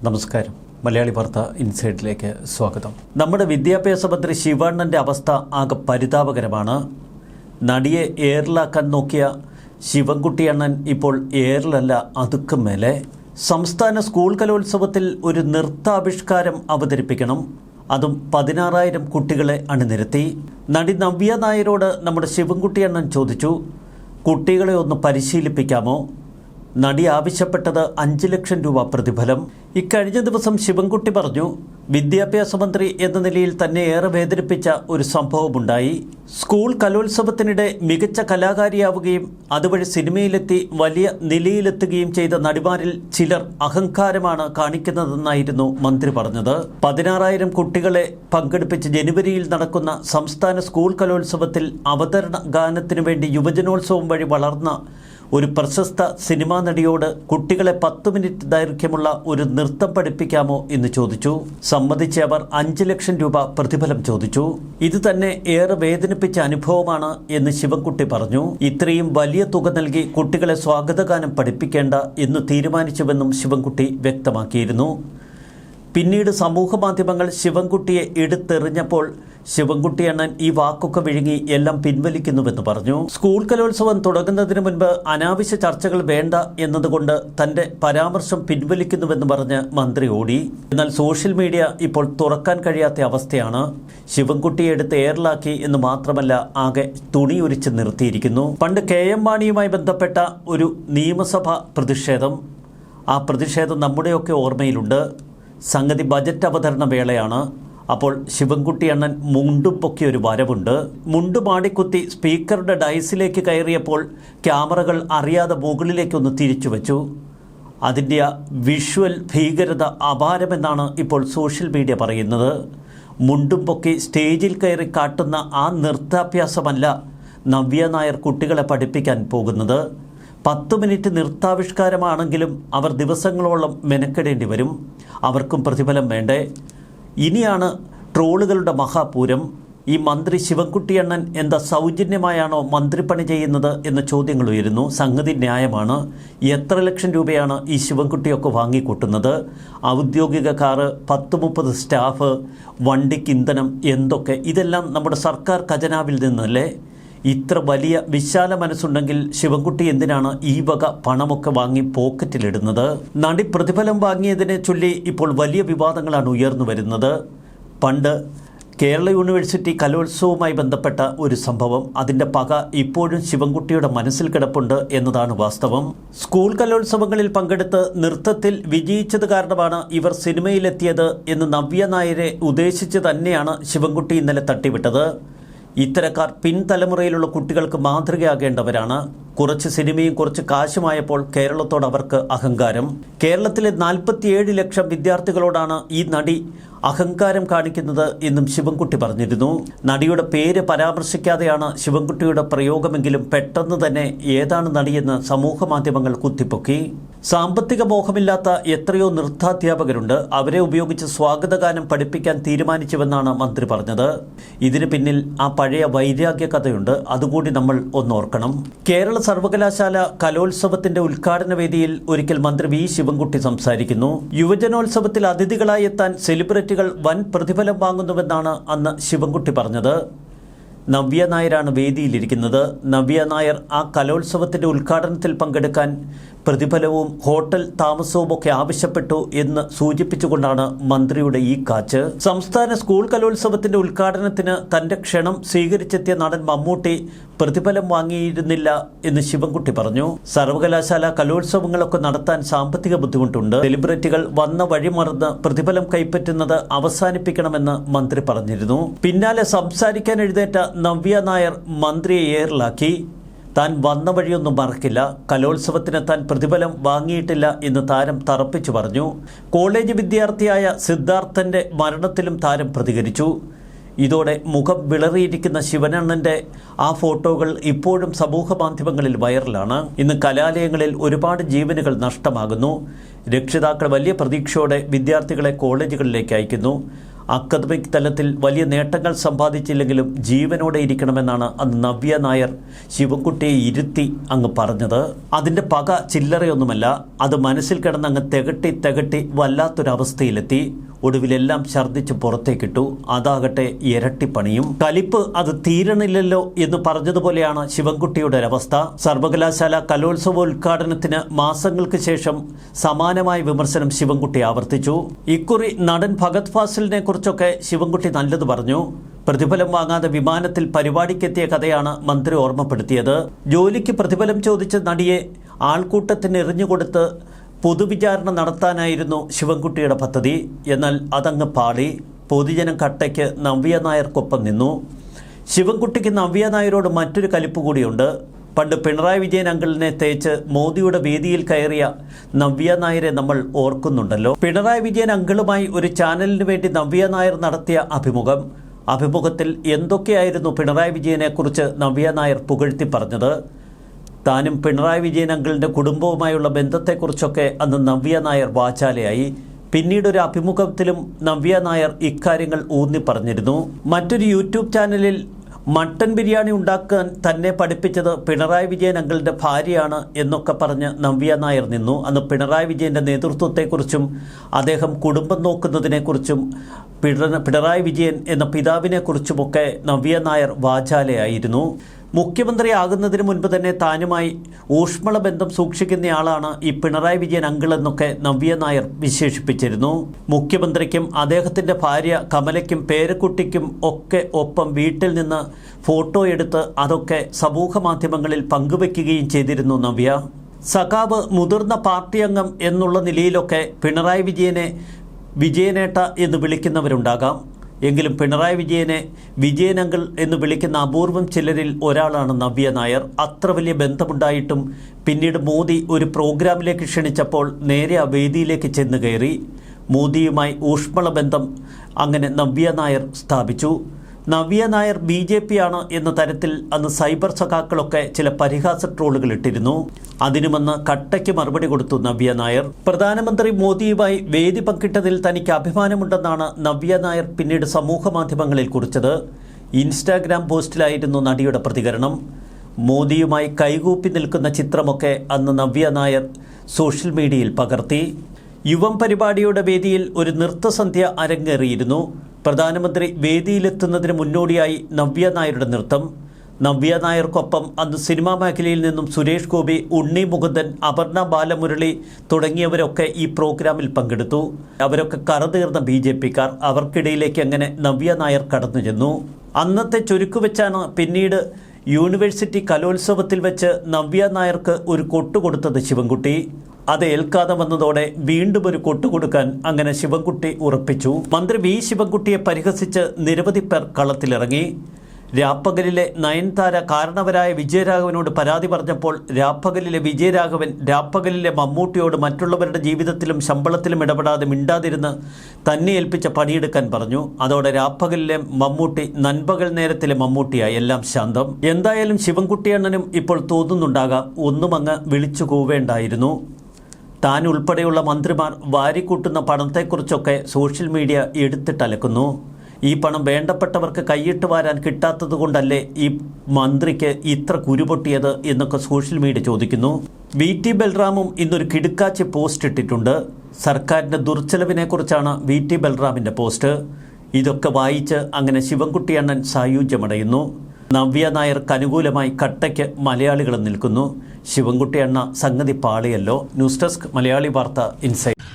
നമസ്കാരം. മലയാളി വാർത്ത ഇൻസൈഡിലേക്ക് സ്വാഗതം. നമ്മുടെ വിദ്യാഭ്യാസ മന്ത്രി ശിവണ്ണൻ്റെ അവസ്ഥ ആകെ പരിതാപകരമാണ്. നടിയെ എയറിലാക്കാൻ നോക്കിയ ശിവൻകുട്ടി അണ്ണൻ ഇപ്പോൾ എയറിലല്ല, അതുക്കും മേലെ. സംസ്ഥാന സ്കൂൾ കലോത്സവത്തിൽ ഒരു നൃത്താവിഷ്കാരം അവതരിപ്പിക്കണം, അതും 16,000 കുട്ടികളെ അണിനിരത്തി. നടി നവ്യ നായരോട് നമ്മുടെ ശിവൻകുട്ടി അണ്ണൻ ചോദിച്ചു, കുട്ടികളെ ഒന്ന് പരിശീലിപ്പിക്കാമോ? നടി ആവശ്യപ്പെട്ടത് 5 ലക്ഷം രൂപ പ്രതിഫലം. ഇക്കഴിഞ്ഞ ദിവസം ശിവൻകുട്ടി പറഞ്ഞു, വിദ്യാഭ്യാസ മന്ത്രി എന്ന നിലയിൽ തന്നെ ഏറെ വേദനിപ്പിച്ച ഒരു സംഭവമുണ്ടായി. സ്കൂൾ കലോത്സവത്തിനിടെ മികച്ച കലാകാരിയാവുകയും അതുവഴി സിനിമയിലെത്തി വലിയ നിലയിലെത്തുകയും ചെയ്ത നടിമാരിൽ ചിലർ അഹങ്കാരമാണ് കാണിക്കുന്നതെന്നായിരുന്നു മന്ത്രി പറഞ്ഞത്. 16,000 കുട്ടികളെ പങ്കെടുപ്പിച്ച് ജനുവരിയിൽ നടക്കുന്ന സംസ്ഥാന സ്കൂൾ കലോത്സവത്തിൽ അവതരണ ഗാനത്തിനു വേണ്ടി യുവജനോത്സവം വഴി വളർന്ന ഒരു പ്രശസ്ത സിനിമാ നടിയോട് കുട്ടികളെ 10 മിനിറ്റ് ദൈർഘ്യമുള്ള ഒരു നൃത്തം പഠിപ്പിക്കാമോ എന്ന് ചോദിച്ചു. സമ്മതിച്ച അവർ 5 ലക്ഷം രൂപ പ്രതിഫലം ചോദിച്ചു. ഇത് തന്നെ ഏറെ വേദനിപ്പിച്ച അനുഭവമാണ് എന്ന് ശിവൻകുട്ടി പറഞ്ഞു. ഇത്രയും വലിയ തുക നൽകി കുട്ടികളെ സ്വാഗതഗാനം പഠിപ്പിക്കേണ്ട എന്ന് തീരുമാനിച്ചുവെന്നും ശിവൻകുട്ടി വ്യക്തമാക്കിയിരുന്നു. പിന്നീട് സമൂഹമാധ്യമങ്ങൾ ശിവൻകുട്ടിയെ എടുത്തെറിഞ്ഞപ്പോൾ ശിവൻകുട്ടി അണ്ണൻ ഈ വാക്കൊക്കെ വിഴുങ്ങി എല്ലാം പിൻവലിക്കുന്നുവെന്ന് പറഞ്ഞു. സ്കൂൾ കലോത്സവം തുടങ്ങുന്നതിന് മുൻപ് അനാവശ്യ ചർച്ചകൾ വേണ്ട എന്നതുകൊണ്ട് തന്റെ പരാമർശം പിൻവലിക്കുന്നുവെന്ന് പറഞ്ഞ് മന്ത്രി ഓടി. എന്നാൽ സോഷ്യൽ മീഡിയ ഇപ്പോൾ തുറക്കാൻ കഴിയാത്ത അവസ്ഥയാണ്. ശിവൻകുട്ടിയെ എടുത്ത് എയറിലാക്കി എന്ന് മാത്രമല്ല, ആകെ തുണിയൊരിച്ച് നിർത്തിയിരിക്കുന്നു. പണ്ട് KM മാണിയുമായി ബന്ധപ്പെട്ട ഒരു നിയമസഭാ പ്രതിഷേധം, ആ പ്രതിഷേധം നമ്മുടെയൊക്കെ ഓർമ്മയിലുണ്ട്. സംഗതി ബജറ്റ് അവതരണ വേളയാണ്. അപ്പോൾ ശിവൻകുട്ടി അണ്ണൻ മുണ്ടും പൊക്കി ഒരു വരവുണ്ട്. മുണ്ട് മാടിക്കുത്തി സ്പീക്കറുടെ ഡയസിലേക്ക് കയറിയപ്പോൾ ക്യാമറകൾ അറിയാതെ മുകളിലേക്കൊന്ന് തിരിച്ചു വച്ചു. അതിൻ്റെ വിഷ്വൽ ഭീകരത അപാരമെന്നാണ് ഇപ്പോൾ സോഷ്യൽ മീഡിയ പറയുന്നത്. മുണ്ടും പൊക്കി സ്റ്റേജിൽ കയറി കാട്ടുന്ന ആ നൃത്താഭ്യാസമല്ല നവ്യ നായർ കുട്ടികളെ പഠിപ്പിക്കാൻ പോകുന്നത്. 10 മിനിറ്റ് നൃത്താവിഷ്കാരമാണെങ്കിലും അവർ ദിവസങ്ങളോളം മെനക്കെടേണ്ടി വരും. അവർക്കും പ്രതിഫലം വേണ്ടേ? ഇനിയാണ് ട്രോളുകളുടെ മഹാപൂരം. ഈ മന്ത്രി ശിവൻകുട്ടി അണ്ണൻ എന്താ സൗജന്യമായാണോ മന്ത്രിപ്പണി ചെയ്യുന്നത് എന്ന ചോദ്യങ്ങൾ ഉയരുന്നു. സംഗതി ന്യായമാണ്. എത്ര ലക്ഷം രൂപയാണ് ഈ ശിവൻകുട്ടിയൊക്കെ വാങ്ങിക്കൂട്ടുന്നത്? ഔദ്യോഗിക കാറ്, 10-30 സ്റ്റാഫ്, വണ്ടിക്ക് ഇന്ധനം, എന്തൊക്കെ, ഇതെല്ലാം നമ്മുടെ സർക്കാർ ഖജനാവിൽ നിന്നല്ലേ? ഇത്ര വലിയ വിശാല മനസ്സുണ്ടെങ്കിൽ ശിവൻകുട്ടി എന്തിനാണ് ഈ വക പണമൊക്കെ വാങ്ങി പോക്കറ്റിലിടുന്നത്? നടി പ്രതിഫലം വാങ്ങിയതിനെ ചൊല്ലി ഇപ്പോൾ വലിയ വിവാദങ്ങളാണ് ഉയർന്നു വരുന്നത്. പണ്ട് കേരള യൂണിവേഴ്സിറ്റി കലോത്സവവുമായി ബന്ധപ്പെട്ട ഒരു സംഭവം, അതിൻ്റെ പക ഇപ്പോഴും ശിവൻകുട്ടിയുടെ മനസ്സിൽ കിടപ്പുണ്ട് എന്നതാണ് വാസ്തവം. സ്കൂൾ കലോത്സവങ്ങളിൽ പങ്കെടുത്ത് നൃത്തത്തിൽ വിജയിച്ചത് കാരണമാണ് ഇവർ സിനിമയിലെത്തിയത് എന്ന് നവ്യ നായരെ ഉദ്ദേശിച്ച് തന്നെയാണ് ശിവൻകുട്ടി ഇന്നലെ തട്ടിവിട്ടത്. ഇത്തരക്കാർ പിൻതലമുറയിലുള്ള കുട്ടികൾക്ക് മാതൃകയാകേണ്ടവരാണ്. കുറച്ച് സിനിമയും കുറച്ച് കാശുമായപ്പോൾ കേരളത്തോട് അവർക്ക് അഹങ്കാരം. കേരളത്തിലെ 47 ലക്ഷം വിദ്യാർത്ഥികളോടാണ് ഈ നടി അഹങ്കാരം കാണിക്കുന്നത് എന്നും ശിവൻകുട്ടി പറഞ്ഞിരുന്നു. നടിയുടെ പേര് പരാമർശിക്കാതെയാണ് ശിവൻകുട്ടിയുടെ പ്രയോഗമെങ്കിലും പെട്ടെന്ന് തന്നെ ഏതാണ് നടിയെന്ന് സമൂഹ മാധ്യമങ്ങൾ കുത്തിപ്പൊക്കി. സാമ്പത്തിക മോഹമില്ലാത്ത എത്രയോ നൃത്താധ്യാപകരുണ്ട്. അവരെ ഉപയോഗിച്ച് സ്വാഗതഗാനം പഠിപ്പിക്കാൻ തീരുമാനിച്ചുവെന്നാണ് മന്ത്രി പറഞ്ഞത്. ഇതിന് പിന്നിൽ ആ പഴയ വൈരാഗ്യ കഥയുണ്ട്. അതുകൂടി നമ്മൾ ഒന്നോർക്കണം. കേരള സർവകലാശാല കലോത്സവത്തിന്റെ ഉദ്ഘാടന വേദിയിൽ ഒരിക്കൽ മന്ത്രി വി ശിവൻകുട്ടി സംസാരിക്കുന്നു. യുവജനോത്സവത്തിൽ അതിഥികളായി എത്താൻ സെലിബ്രിറ്റികൾ വൻ പ്രതിഫലം വാങ്ങുന്നുവെന്നാണ് അന്ന് ശിവൻകുട്ടി പറഞ്ഞത്. നവ്യ നായരാണ് വേദിയിലിരിക്കുന്നത്. നവ്യ നായർ ആ കലോത്സവത്തിന്റെ ഉദ്ഘാടനത്തിൽ പങ്കെടുക്കാൻ പ്രതിഫലവും ഹോട്ടൽ താമസവും ഒക്കെ ആവശ്യപ്പെട്ടു എന്ന് സൂചിപ്പിച്ചുകൊണ്ടാണ് മന്ത്രിയുടെ ഈ കാച്ച്. സംസ്ഥാന സ്കൂൾ കലോത്സവത്തിന്റെ ഉദ്ഘാടനത്തിന് തന്റെ ക്ഷണം സ്വീകരിച്ചെത്തിയ നടൻ മമ്മൂട്ടി പ്രതിഫലം വാങ്ങിയിരുന്നില്ല എന്ന് ശിവൻകുട്ടി പറഞ്ഞു. സർവകലാശാല കലോത്സവങ്ങളൊക്കെ നടത്താൻ സാമ്പത്തിക ബുദ്ധിമുട്ടുണ്ട്. സെലിബ്രിറ്റികൾ വന്ന വഴി മറന്ന് പ്രതിഫലം കൈപ്പറ്റുന്നത് അവസാനിപ്പിക്കണമെന്ന് മന്ത്രി പറഞ്ഞിരുന്നു. പിന്നാലെ സംസാരിക്കാൻ എഴുന്നേറ്റ നവ്യ നായർ മന്ത്രിയെ എയറിലാക്കി. താൻ വന്ന വഴിയൊന്നും മറക്കില്ല, കലോത്സവത്തിന് താൻ പ്രതിഫലം വാങ്ങിയിട്ടില്ല എന്ന് താരം തറപ്പിച്ചു പറഞ്ഞു. കോളേജ് വിദ്യാർത്ഥിയായ സിദ്ധാർത്ഥന്റെ മരണത്തിലും താരം പ്രതികരിച്ചു. ഇതോടെ മുഖം വിളറിയിരിക്കുന്ന ശിവനണ്ണൻ്റെ ആ ഫോട്ടോകൾ ഇപ്പോഴും സമൂഹ മാധ്യമങ്ങളിൽ വൈറലാണ്. ഇന്ന് കലാലയങ്ങളിൽ ഒരുപാട് ജീവനുകൾ നഷ്ടമാകുന്നു. രക്ഷിതാക്കൾ വലിയ പ്രതീക്ഷയോടെ വിദ്യാർത്ഥികളെ കോളേജുകളിലേക്ക് അയക്കുന്നു. അക്കാദമിക് തലത്തിൽ വലിയ നേട്ടങ്ങൾ സമ്പാദിച്ചില്ലെങ്കിലും ജീവനോടെ ഇരിക്കണമെന്നാണ് അന്ന് നവ്യ നായർ ശിവൻകുട്ടിയെ ഇരുത്തി അങ്ങ് പറഞ്ഞത്. അതിൻ്റെ പക ചില്ലറയൊന്നുമല്ല. അത് മനസ്സിൽ കിടന്ന് അങ്ങ് തികട്ടി വല്ലാത്തൊരവസ്ഥയിലെത്തി. ഒടുവിലെല്ലാം ഛർദ്ദിച്ച് പുറത്തേക്കിട്ടു. അതാകട്ടെ ഇരട്ടിപ്പണിയും. കലിപ്പ് അത് തീരണില്ലല്ലോ എന്ന് പറഞ്ഞതുപോലെയാണ് ശിവൻകുട്ടിയുടെ ഒരവസ്ഥ. സർവകലാശാല കലോത്സവോദ്ഘാടനത്തിന് മാസങ്ങൾക്ക് ശേഷം സമാനമായ വിമർശനം ശിവൻകുട്ടി ആവർത്തിച്ചു. ഇക്കുറി നടൻ ഫഹദ് ഫാസിലിനെ കുറിച്ചൊക്കെ ശിവൻകുട്ടി നല്ലത് പറഞ്ഞു. പ്രതിഫലം വാങ്ങാതെ വിമാനത്തിൽ പരിപാടിക്കെത്തിയ കഥയാണ് മന്ത്രി ഓർമ്മപ്പെടുത്തിയത്. ജോലിക്ക് പ്രതിഫലം ചോദിച്ച നടിയെ ആൾക്കൂട്ടത്തിന് എറിഞ്ഞുകൊടുത്ത് പൊതുവിചാരണ നടത്താനായിരുന്നു ശിവൻകുട്ടിയുടെ പദ്ധതി. എന്നാൽ അതങ്ങ് പാളി. പൊതുജനം കട്ടയ്ക്ക് നവ്യ നായർക്കൊപ്പം നിന്നു. ശിവൻകുട്ടിക്ക് നവ്യ നായരോട് മറ്റൊരു കലിപ്പ് കൂടിയുണ്ട്. പണ്ട് പിണറായി വിജയൻ അങ്കിളിനെ തേച്ച് മോദിയുടെ വേദിയിൽ കയറിയ നവ്യ നായരെ നമ്മൾ ഓർക്കുന്നുണ്ടല്ലോ. പിണറായി വിജയൻ അങ്കിളുമായി ഒരു ചാനലിന് വേണ്ടി നവ്യ നായർ നടത്തിയ അഭിമുഖത്തിൽ എന്തൊക്കെയായിരുന്നു പിണറായി വിജയനെക്കുറിച്ച് നവ്യ നായർ പുകഴ്ത്തി പറഞ്ഞത്. താനും പിണറായി വിജയൻ അങ്കിളിൻ്റെ കുടുംബവുമായുള്ള ബന്ധത്തെക്കുറിച്ചൊക്കെ അന്ന് നവ്യ നായർ വാചാലയായി. പിന്നീടൊരു അഭിമുഖത്തിലും നവ്യ നായർ ഇക്കാര്യങ്ങൾ ഊന്നി പറഞ്ഞിരുന്നു. മറ്റൊരു യൂട്യൂബ് ചാനലിൽ മട്ടൻ ബിരിയാണി ഉണ്ടാക്കാൻ തന്നെ പഠിപ്പിച്ചത് പിണറായി വിജയൻ അങ്കിളിൻ്റെ ഭാര്യയാണ് എന്നൊക്കെ പറഞ്ഞ് നവ്യ നായർ നിന്നു. അന്ന് പിണറായി വിജയൻ്റെ നേതൃത്വത്തെക്കുറിച്ചും അദ്ദേഹം കുടുംബം നോക്കുന്നതിനെക്കുറിച്ചും പിണറായി വിജയൻ എന്ന പിതാവിനെക്കുറിച്ചുമൊക്കെ നവ്യ നായർ വാചാലയായിരുന്നു. മുഖ്യമന്ത്രിയാകുന്നതിന് മുൻപ് തന്നെ താനുമായി ഊഷ്മള ബന്ധം സൂക്ഷിക്കുന്നയാളാണ് ഈ പിണറായി വിജയൻ അങ്കിൾ എന്നൊക്കെ നവ്യ നായർ വിശേഷിപ്പിച്ചിരുന്നു. മുഖ്യമന്ത്രിക്കും അദ്ദേഹത്തിൻ്റെ ഭാര്യ കമലയ്ക്കും പേരക്കുട്ടിക്കും ഒക്കെ ഒപ്പം വീട്ടിൽ നിന്ന് ഫോട്ടോ എടുത്ത് അതൊക്കെ സമൂഹ മാധ്യമങ്ങളിൽ പങ്കുവയ്ക്കുകയും ചെയ്തിരുന്നു നവ്യ. സഖാവ് മുതിർന്ന പാർട്ടി അംഗം എന്നുള്ള നിലയിലൊക്കെ പിണറായി വിജയനെ വിജയനേട്ട എന്ന് വിളിക്കുന്നവരുണ്ടാകാം. എങ്കിലും പിണറായി വിജയനെ വിജയനങ്കിൾ എന്ന് വിളിക്കുന്ന അപൂർവം ചിലരിൽ ഒരാളാണ് നവ്യ നായർ. അത്ര വലിയ ബന്ധമുണ്ടായിട്ടും പിന്നീട് മോദി ഒരു പ്രോഗ്രാമിലേക്ക് ക്ഷണിച്ചപ്പോൾ നേരെ ആ വേദിയിലേക്ക് ചെന്ന് കയറി. മോദിയുമായി ഊഷ്മള ബന്ധം അങ്ങനെ നവ്യ നായർ സ്ഥാപിച്ചു. നവ്യ നായർ BJP ആണ് എന്ന തരത്തിൽ അന്ന് സൈബർ സഖാക്കളൊക്കെ ചില പരിഹാസ ട്രോളുകൾ ഇട്ടിരുന്നു. അതിനുമെന്ന് കട്ടയ്ക്ക് മറുപടി കൊടുത്തു നവ്യ നായർ. പ്രധാനമന്ത്രി മോദിയുമായി വേദി പങ്കിട്ടതിൽ തനിക്ക് അഭിമാനമുണ്ടെന്നാണ് നവ്യ നായർ പിന്നീട് സമൂഹ മാധ്യമങ്ങളിൽ കുറിച്ചത്. ഇൻസ്റ്റാഗ്രാം പോസ്റ്റിലായിരുന്നു നടിയുടെ പ്രതികരണം. മോദിയുമായി കൈകൂപ്പി നിൽക്കുന്ന ചിത്രമൊക്കെ അന്ന് നവ്യ നായർ സോഷ്യൽ മീഡിയയിൽ പകർത്തി. യുവം പരിപാടിയുടെ വേദിയിൽ ഒരു നൃത്തസന്ധ്യ അരങ്ങേറിയിരുന്നു. പ്രധാനമന്ത്രി വേദിയിലെത്തുന്നതിന് മുന്നോടിയായി നവ്യ നായരുടെ നൃത്തം. നവ്യ നായർക്കൊപ്പം അന്ന് സിനിമാ മേഖലയിൽ നിന്നും സുരേഷ് ഗോപി, ഉണ്ണി മുകുന്ദൻ, അപർണ ബാലമുരളി തുടങ്ങിയവരൊക്കെ ഈ പ്രോഗ്രാമിൽ പങ്കെടുത്തു. അവരൊക്കെ കറതീർന്ന BJPക്കാർ. അവർക്കിടയിലേക്ക് അങ്ങനെ നവ്യ നായർ കടന്നു ചെന്നു. അന്നത്തെ ചുരുക്കുവെച്ചാണ് പിന്നീട് യൂണിവേഴ്സിറ്റി കലോത്സവത്തിൽ വെച്ച് നവ്യ നായർക്ക് ഒരു കൊട്ടുകൊടുത്തത് ശിവൻകുട്ടി. അത് ഏൽക്കാതെ വന്നതോടെ വീണ്ടും ഒരു കൊട്ടുകൊടുക്കാൻ അങ്ങനെ ശിവൻകുട്ടി ഉറപ്പിച്ചു. മന്ത്രി V ശിവൻകുട്ടിയെ പരിഹസിച്ച് നിരവധി പേർ കളത്തിലിറങ്ങി. രാപ്പകലിലെ നയൻതാര കാരണവരായ വിജയരാഘവനോട് പരാതി പറഞ്ഞപ്പോൾ രാപ്പകലിലെ വിജയരാഘവൻ രാപ്പകലിലെ മമ്മൂട്ടിയോട് മറ്റുള്ളവരുടെ ജീവിതത്തിലും ശമ്പളത്തിലും ഇടപെടാതെ മിണ്ടാതിരുന്ന് തന്നെ ഏൽപ്പിച്ച പണിയെടുക്കാൻ പറഞ്ഞു. അതോടെ രാപ്പകലിലെ മമ്മൂട്ടി നൻപകൽ നേരത്തിലെ മമ്മൂട്ടിയായി. എല്ലാം ശാന്തം. എന്തായാലും ശിവൻകുട്ടിയണ്ണനും ഇപ്പോൾ തോന്നുന്നുണ്ടാകാം ഒന്നും അങ്ങ് വിളിച്ചു കൂവേണ്ടായിരുന്നു. താൻ ഉൾപ്പെടെയുള്ള മന്ത്രിമാർ വാരിക്കൂട്ടുന്ന പണത്തെക്കുറിച്ചൊക്കെ സോഷ്യൽ മീഡിയ എടുത്തിട്ടലക്കുന്നു. ഈ പണം വേണ്ടപ്പെട്ടവർക്ക് കൈയിട്ട് വാരാൻ കിട്ടാത്തതുകൊണ്ടല്ലേ ഈ മന്ത്രിക്ക് ഇത്ര കുരുപൊട്ടിയത് എന്നൊക്കെ സോഷ്യൽ മീഡിയ ചോദിക്കുന്നു. VT ബൽറാമും ഇന്നൊരു കിടുക്കാച്ചി പോസ്റ്റ് ഇട്ടിട്ടുണ്ട്. സർക്കാരിൻ്റെ ദുർച്ചെലവിനെക്കുറിച്ചാണ് VT ബൽറാമിൻ്റെ പോസ്റ്റ്. ഇതൊക്കെ വായിച്ച് അങ്ങനെ ശിവൻകുട്ടിയണ്ണൻ സായുജ്യമടയുന്നു. നവ്യ നായർക്ക് അനുകൂലമായി കട്ടയ്ക്ക് മലയാളികൾ നിൽക്കുന്നു. ശിവൻകുട്ടിയണ്ണ സംഗതി പാളിയല്ലോ. ന്യൂസ് ഡെസ്ക് മലയാളി വാർത്ത ഇൻസൈറ്റ്.